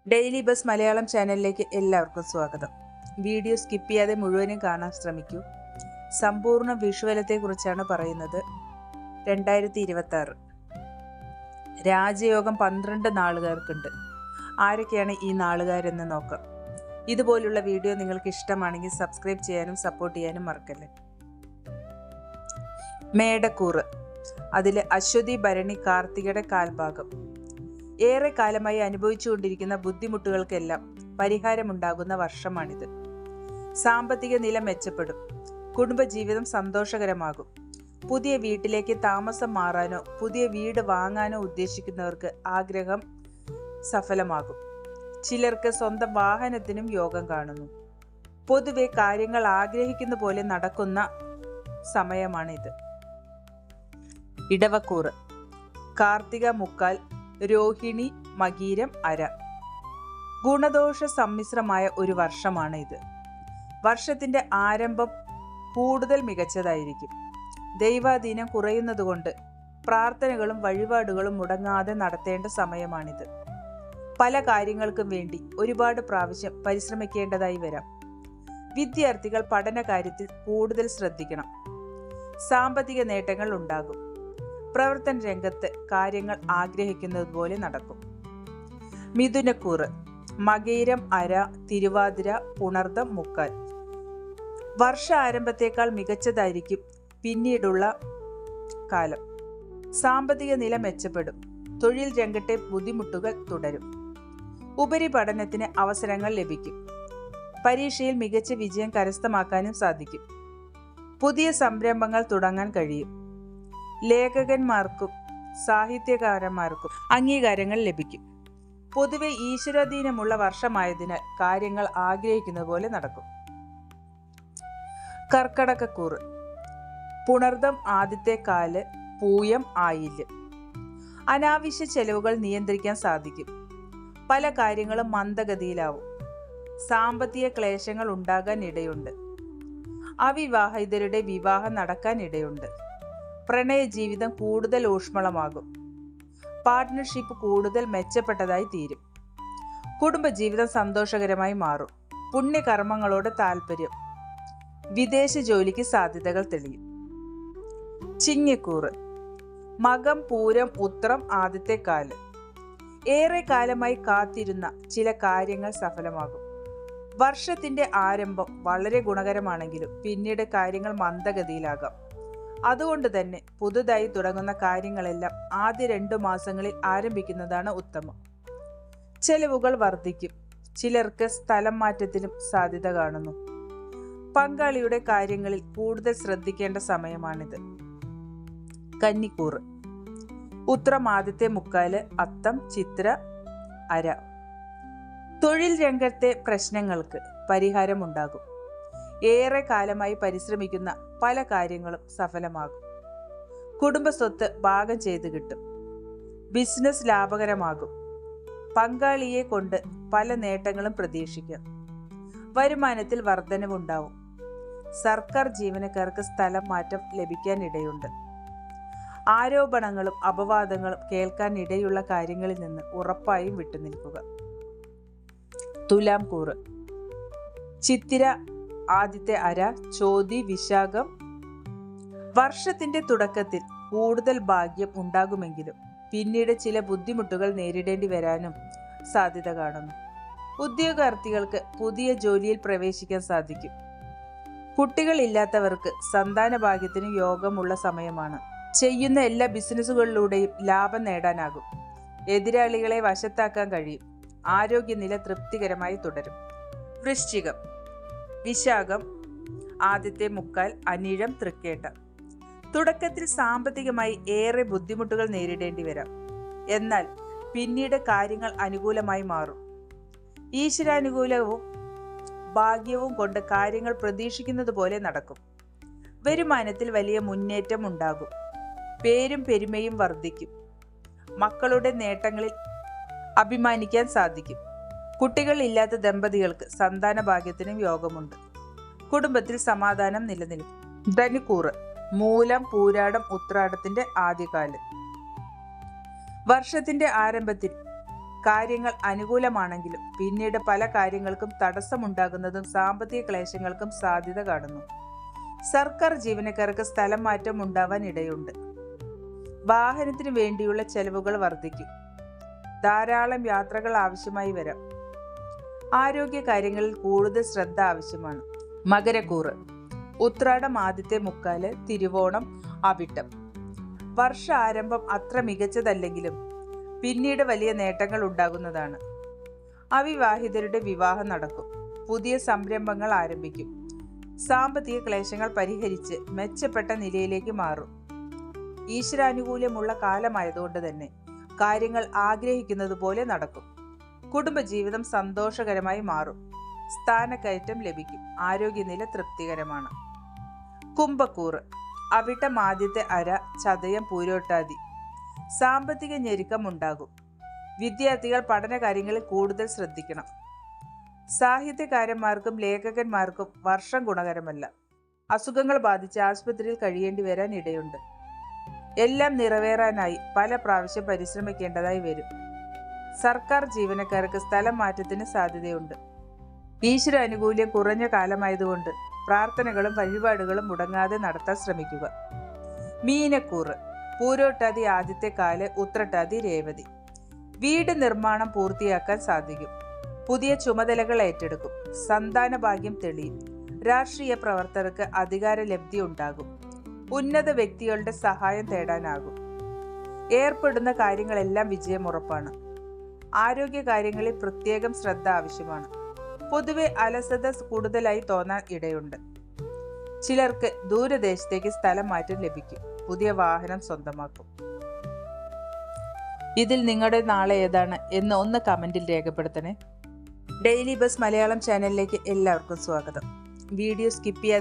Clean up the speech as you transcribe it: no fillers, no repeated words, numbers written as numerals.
Daily bus Malayalam ചാനലിലേക്ക് എല്ലാവർക്കും സ്വാഗതം. വീഡിയോ സ്കിപ്പ് ചെയ്യാതെ മുഴുവനും കാണാൻ ശ്രമിക്കൂ. സമ്പൂർണ്ണ വിഷുവലത്തെക്കുറിച്ചാണ് പറയുന്നത്. 2026 രാജയോഗം 12 നാളുകാർക്കുണ്ട്. ആരൊക്കെയാണ് ഈ നാളുകാരെന്ന് നോക്കാം. ഇതുപോലുള്ള വീഡിയോ നിങ്ങൾക്ക് ഇഷ്ടമാണെങ്കിൽ സബ്സ്ക്രൈബ് ചെയ്യാനും സപ്പോർട്ട് ചെയ്യാനും മറക്കല്ലേ. മേടക്കൂറ്, അതിൽ അശ്വതി, ഭരണി, കാർത്തികയുടെ കാൽഭാഗം. ഏറെ കാലമായി അനുഭവിച്ചുകൊണ്ടിരിക്കുന്ന ബുദ്ധിമുട്ടുകൾക്കെല്ലാം പരിഹാരമുണ്ടാകുന്ന വർഷമാണിത്. സാമ്പത്തിക നില മെച്ചപ്പെടും. കുടുംബജീവിതം സന്തോഷകരമാകും. പുതിയ വീട്ടിലേക്ക് താമസം മാറാനോ പുതിയ വീട് വാങ്ങാനോ ഉദ്ദേശിക്കുന്നവർക്ക് ആഗ്രഹം സഫലമാകും. ചിലർക്ക് സ്വന്തം വാഹനത്തിനും യോഗം കാണുന്നു. പൊതുവെ കാര്യങ്ങൾ ആഗ്രഹിക്കുന്ന പോലെ നടക്കുന്ന സമയമാണിത്. ഇടവക്കൂറ്, കാർത്തിക മുക്കാൽ, രോഹിണി, മകീരം, അര. ഗുണദോഷ സമ്മിശ്രമായ ഒരു വർഷമാണ് ഇത്. വർഷത്തിന്റെ ആരംഭം കൂടുതൽ മികച്ചതായിരിക്കും. ദൈവാധീനം കുറയുന്നതുകൊണ്ട് പ്രാർത്ഥനകളും വഴിപാടുകളും മുടങ്ങാതെ നടത്തേണ്ട സമയമാണിത്. പല കാര്യങ്ങൾക്കും വേണ്ടി ഒരുപാട് പ്രാവശ്യം പരിശ്രമിക്കേണ്ടതായി വരാം. വിദ്യാർത്ഥികൾ പഠന കാര്യത്തിൽ കൂടുതൽ ശ്രദ്ധിക്കണം. സാമ്പത്തിക നേട്ടങ്ങൾ ഉണ്ടാകും. പ്രവർത്തന രംഗത്ത് കാര്യങ്ങൾ ആഗ്രഹിക്കുന്നത് പോലെ നടക്കും. മിഥുനക്കൂറ്, മകയിരം, അര, തിരുവാതിര, പുണർദം, മുക്കാൽ. വർഷ ആരംഭത്തേക്കാൾ മികച്ചതായിരിക്കും പിന്നീടുള്ള കാലം. സാമ്പത്തിക നില മെച്ചപ്പെടും. തൊഴിൽ രംഗത്തെ ബുദ്ധിമുട്ടുകൾ തുടരും. ഉപരിപഠനത്തിന് അവസരങ്ങൾ ലഭിക്കും. പരീക്ഷയിൽ മികച്ച വിജയം കരസ്ഥമാക്കാനും സാധിക്കും. പുതിയ സംരംഭങ്ങൾ തുടങ്ങാൻ കഴിയും. ലേഖകന്മാർക്കും സാഹിത്യകാരന്മാർക്കും അംഗീകാരങ്ങൾ ലഭിക്കും. പൊതുവെ ഈശ്വരാധീനമുള്ള വർഷമായതിനാൽ കാര്യങ്ങൾ ആഗ്രഹിക്കുന്നത് പോലെ നടക്കും. കർക്കടകക്കൂറ്, പുണർദം ആദ്യത്തെ കാല്, പൂയം, ആയില്യം. അനാവശ്യ ചെലവുകൾ നിയന്ത്രിക്കാൻ സാധിക്കും. പല കാര്യങ്ങളും മന്ദഗതിയിലാവും. സാമ്പത്തിക ക്ലേശങ്ങൾ ഉണ്ടാകാൻ ഇടയുണ്ട്. അവിവാഹിതരുടെ വിവാഹം നടക്കാൻ ഇടയുണ്ട്. പ്രണയ ജീവിതം കൂടുതൽ ഊഷ്മളമാകും. പാർട്ട്ണർഷിപ്പ് കൂടുതൽ മെച്ചപ്പെട്ടതായി തീരും. കുടുംബജീവിതം സന്തോഷകരമായി മാറും. പുണ്യകർമ്മങ്ങളോട് താല്പര്യം. വിദേശ ജോലിക്ക് സാധ്യതകൾ തെളിയും. ചിങ്ങക്കൂറ്, മകം, പൂരം, ഉത്രം ആദ്യത്തെ കാല്. ഏറെ കാലമായി കാത്തിരുന്ന ചില കാര്യങ്ങൾ സഫലമാകും. വർഷത്തിന്റെ ആരംഭം വളരെ ഗുണകരമാണെങ്കിലും പിന്നീട് കാര്യങ്ങൾ മന്ദഗതിയിലാകാം. അതുകൊണ്ട് തന്നെ പുതുതായി തുടങ്ങുന്ന കാര്യങ്ങളെല്ലാം ആദ്യ 2 മാസങ്ങളിൽ ആരംഭിക്കുന്നതാണ് ഉത്തമം. ചെലവുകൾ വർദ്ധിക്കും. ചിലർക്ക് സ്ഥലം മാറ്റത്തിനും സാധ്യത കാണുന്നു. പങ്കാളിയുടെ കാര്യങ്ങളിൽ കൂടുതൽ ശ്രദ്ധിക്കേണ്ട സമയമാണിത്. കന്നിക്കൂറ്, ഉത്രം ആദ്യത്തെ മുക്കാല്, അത്തം, ചിത്ര, അര. തൊഴിൽ രംഗത്തെ പ്രശ്നങ്ങൾക്ക് പരിഹാരമുണ്ടാകും. ഏറെ കാലമായി പരിശ്രമിക്കുന്ന പല കാര്യങ്ങളും സഫലമാകും. കുടുംബസ്വത്ത് ഭാഗം ചെയ്ത് കിട്ടും. ബിസിനസ് ലാഭകരമാകും. പങ്കാളിയെ കൊണ്ട് പല നേട്ടങ്ങളും പ്രതീക്ഷിക്കാം. വരുമാനത്തിൽ വർധനവുണ്ടാവും. സർക്കാർ ജീവനക്കാർക്ക് സ്ഥലം മാറ്റം ലഭിക്കാൻ ഇടയുണ്ട്. ആരോപണങ്ങളും അപവാദങ്ങളും കേൾക്കാൻ ഇടയുള്ള കാര്യങ്ങളിൽ നിന്ന് ഉറപ്പായും വിട്ടുനിൽക്കുക. തുലാം കൂറ്, ചിത്തിര ആദ്യത്തെ അര, ചോതി, വിശാഖം. വർഷത്തിന്റെ തുടക്കത്തിൽ കൂടുതൽ ഭാഗ്യം ഉണ്ടാകുമെങ്കിലും പിന്നീട് ചില ബുദ്ധിമുട്ടുകൾ നേരിടേണ്ടി വരാനും സാധ്യത കാണുന്നു. ഉദ്യോഗാർത്ഥികൾക്ക് പുതിയ ജോലിയിൽ പ്രവേശിക്കാൻ സാധിക്കും. കുട്ടികൾ ഇല്ലാത്തവർക്ക് സന്താന ഭാഗ്യത്തിന് യോഗമുള്ള സമയമാണ്. ചെയ്യുന്ന എല്ലാ ബിസിനസ്സുകളിലൂടെയും ലാഭം നേടാനാകും. എതിരാളികളെ വശത്താക്കാൻ കഴിയും. ആരോഗ്യനില തൃപ്തികരമായി തുടരും. വൃശ്ചികം, വിശാഖം ആദ്യത്തെ മുക്കാൽ, അനിഴം, തൃക്കേട്ട. തുടക്കത്തിൽ സാമ്പത്തികമായി ഏറെ ബുദ്ധിമുട്ടുകൾ നേരിടേണ്ടി വരാം. എന്നാൽ പിന്നീട് കാര്യങ്ങൾ അനുകൂലമായി മാറും. ഈശ്വരാനുകൂലവും ഭാഗ്യവും കൊണ്ട് കാര്യങ്ങൾ പ്രതീക്ഷിക്കുന്നത് പോലെ നടക്കും. വരുമാനത്തിൽ വലിയ മുന്നേറ്റം ഉണ്ടാകും. പേരും പെരുമയും വർദ്ധിക്കും. മക്കളുടെ നേട്ടങ്ങളിൽ അഭിമാനിക്കാൻ സാധിക്കും. കുട്ടികൾ ഇല്ലാത്ത ദമ്പതികൾക്ക് സന്താന ഭാഗ്യത്തിനും യോഗമുണ്ട്. കുടുംബത്തിൽ സമാധാനം നിലനിൽക്കും. ധനുക്കൂറ്, മൂലം, പൂരാടം, ഉത്രാടത്തിന്റെ ആദ്യകാല്. വർഷത്തിന്റെ ആരംഭത്തിൽ കാര്യങ്ങൾ അനുകൂലമാണെങ്കിലും പിന്നീട് പല കാര്യങ്ങൾക്കും തടസ്സമുണ്ടാകുന്നതും സാമ്പത്തിക ക്ലേശങ്ങൾക്കും സാധ്യത കാണുന്നു. സർക്കാർ ജീവനക്കാർക്ക് സ്ഥലം മാറ്റം ഉണ്ടാവാൻ ഇടയുണ്ട്. വാഹനത്തിന് വേണ്ടിയുള്ള ചെലവുകൾ വർദ്ധിക്കും. ധാരാളം യാത്രകൾ ആവശ്യമായി വരാം. ആരോഗ്യ കാര്യങ്ങളിൽ കൂടുതൽ ശ്രദ്ധ ആവശ്യമാണ്. മകരക്കൂറ്. ഉത്രാടം ആദ്യത്തെ മുക്കാല്, തിരുവോണം, അവിട്ടം. വർഷ ആരംഭം അത്ര മികച്ചതല്ലെങ്കിലും പിന്നീട് വലിയ നേട്ടങ്ങൾ ഉണ്ടാകുന്നതാണ്. അവിവാഹിതരുടെ വിവാഹം നടക്കും. പുതിയ സംരംഭങ്ങൾ ആരംഭിക്കും. സാമ്പത്തിക ക്ലേശങ്ങൾ പരിഹരിച്ച് മെച്ചപ്പെട്ട നിലയിലേക്ക് മാറും. ഈശ്വരാനുകൂല്യമുള്ള കാലമായതുകൊണ്ട് തന്നെ കാര്യങ്ങൾ ആഗ്രഹിക്കുന്നത് പോലെ നടക്കും. കുടുംബജീവിതം സന്തോഷകരമായി മാറും. സ്ഥാനക്കയറ്റം ലഭിക്കും. ആരോഗ്യനില തൃപ്തികരമാണ്. കുംഭക്കൂറ്. അവിട്ടം ആദ്യത്തെ അര, ചതയം, പൂരോട്ടാതി. സാമ്പത്തിക ഞെരുക്കം ഉണ്ടാകും. വിദ്യാർത്ഥികൾ പഠനകാര്യങ്ങളിൽ കൂടുതൽ ശ്രദ്ധിക്കണം. സാഹിത്യകാരന്മാർക്കും ലേഖകന്മാർക്കും വർഷം ഗുണകരമല്ല. അസുഖങ്ങൾ ബാധിച്ച് ആശുപത്രിയിൽ കഴിയേണ്ടി വരാൻ ഇടയുണ്ട്. എല്ലാം നിറവേറാനായി പല പ്രാവശ്യം പരിശ്രമിക്കേണ്ടതായി വരും. സർക്കാർ ജീവനക്കാർക്ക് സ്ഥലം മാറ്റത്തിന് സാധ്യതയുണ്ട്. ഈശ്വര അനുകൂല്യം കുറഞ്ഞ കാലമായതുകൊണ്ട് പ്രാർത്ഥനകളും വഴിപാടുകളും മുടങ്ങാതെ നടത്താൻ ശ്രമിക്കുക. മീനക്കൂറ്. പൂരോട്ടാതി ആദ്യത്തെ കാല്, ഉത്രട്ടാതി, രേവതി. വീട് നിർമ്മാണം പൂർത്തിയാക്കാൻ സാധിക്കും. പുതിയ ചുമതലകൾ ഏറ്റെടുക്കും. സന്താന ഭാഗ്യം തെളിയും. രാഷ്ട്രീയ പ്രവർത്തകർക്ക് അധികാര ലബ്ധി ഉണ്ടാകും. ഉന്നത വ്യക്തികളുടെ സഹായം തേടാനാകും. ഏർപ്പെടുന്ന കാര്യങ്ങളെല്ലാം വിജയമുറപ്പാണ്. ആരോഗ്യ കാര്യങ്ങളിൽ പ്രത്യേകം ശ്രദ്ധ ആവശ്യമാണ്. പൊതുവെ അലസത കൂടുതലായി തോന്നാൻ ഇടയുണ്ട്. ചിലർക്ക് ദൂരദേശത്തേക്ക് സ്ഥലം മാറ്റം ലഭിക്കും. പുതിയ വാഹനം സ്വന്തമാക്കും. ഇതിൽ നിങ്ങളുടെ നാളെ ഏതാണ് എന്ന് ഒന്ന് കമന്റിൽ രേഖപ്പെടുത്തണേ. ഡെയിലി ബസ് മലയാളം ചാനലിലേക്ക് എല്ലാവർക്കും സ്വാഗതം. വീഡിയോ സ്കിപ്പ് ചെയ്യാതെ